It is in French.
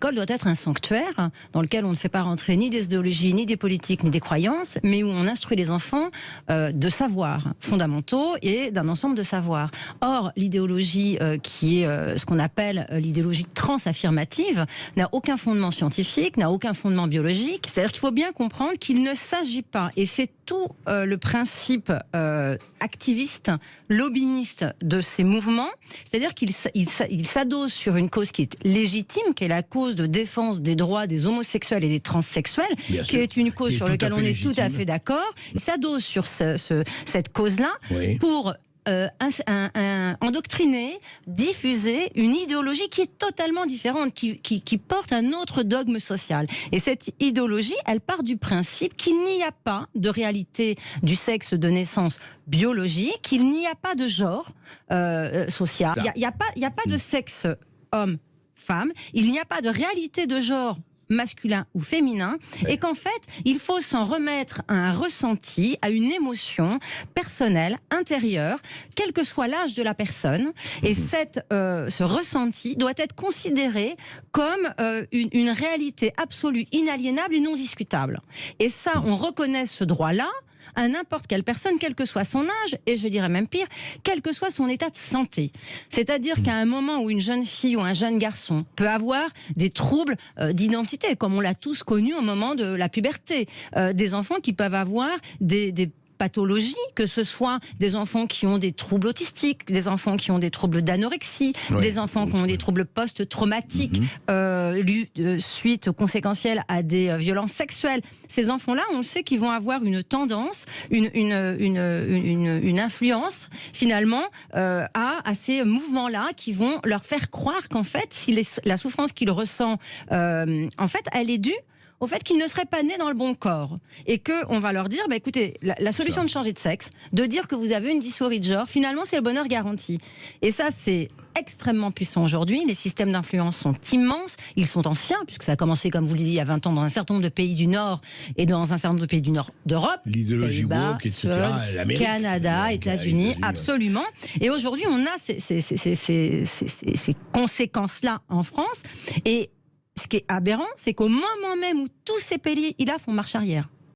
l'école doit être un sanctuaire dans lequel on ne fait pas rentrer ni des idéologies, ni des politiques, ni des croyances, mais où on instruit les enfants de savoirs fondamentaux et d'un ensemble de savoirs. Or, l'idéologie qui est ce qu'on appelle l'idéologie transaffirmative n'a aucun fondement scientifique, n'a aucun fondement biologique. C'est-à-dire qu'il faut bien comprendre qu'il ne s'agit pas, et c'est tout le principe activiste, lobbyiste de ces mouvements, c'est-à-dire qu'il s'adosse sur une cause qui est légitime, qui est la cause de défense des droits des homosexuels et des transsexuels, qui est une cause sur laquelle on est tout à fait d'accord. Il s'adosse sur cette cause-là pour endoctriner, diffuser une idéologie qui est totalement différente, qui porte un autre dogme social. Et cette idéologie, elle part du principe qu'il n'y a pas de réalité du sexe de naissance biologique, qu'il n'y a pas de genre social, il n'y a pas de sexe homme-femme, il n'y a pas de réalité de genre masculin ou féminin, et qu'en fait, il faut s'en remettre à un ressenti, à une émotion personnelle, intérieure, quel que soit l'âge de la personne, et ce ressenti doit être considéré comme une réalité absolue, inaliénable et non discutable. Et ça, on reconnaît ce droit-là à n'importe quelle personne, quel que soit son âge, et je dirais même pire, quel que soit son état de santé. C'est-à-dire qu'à un moment où une jeune fille ou un jeune garçon peut avoir des troubles d'identité, comme on l'a tous connu au moment de la puberté, des enfants qui peuvent avoir des pathologies, que ce soit des enfants qui ont des troubles autistiques, des enfants qui ont des troubles d'anorexie, des enfants qui ont des troubles post-traumatiques suite conséquentielle à des violences sexuelles. Ces enfants-là, on sait qu'ils vont avoir une tendance, une influence finalement à ces mouvements-là qui vont leur faire croire qu'en fait, si la souffrance qu'ils ressentent, en fait, elle est due au fait qu'ils ne seraient pas nés dans le bon corps. Et qu'on va leur dire, écoutez, la solution de changer de sexe, de dire que vous avez une dysphorie de genre, finalement, c'est le bonheur garanti. Et ça, c'est extrêmement puissant aujourd'hui. Les systèmes d'influence sont immenses. Ils sont anciens, puisque ça a commencé, comme vous le disiez, il y a 20 ans, dans un certain nombre de pays du Nord et dans un certain nombre de pays du Nord d'Europe. L'idéologie woke, etc. L'Amérique, Canada, États-Unis, absolument. Et aujourd'hui, on a ces conséquences-là en France. Et ce qui est aberrant, c'est qu'au moment même où tous ces pays-là font marche arrière,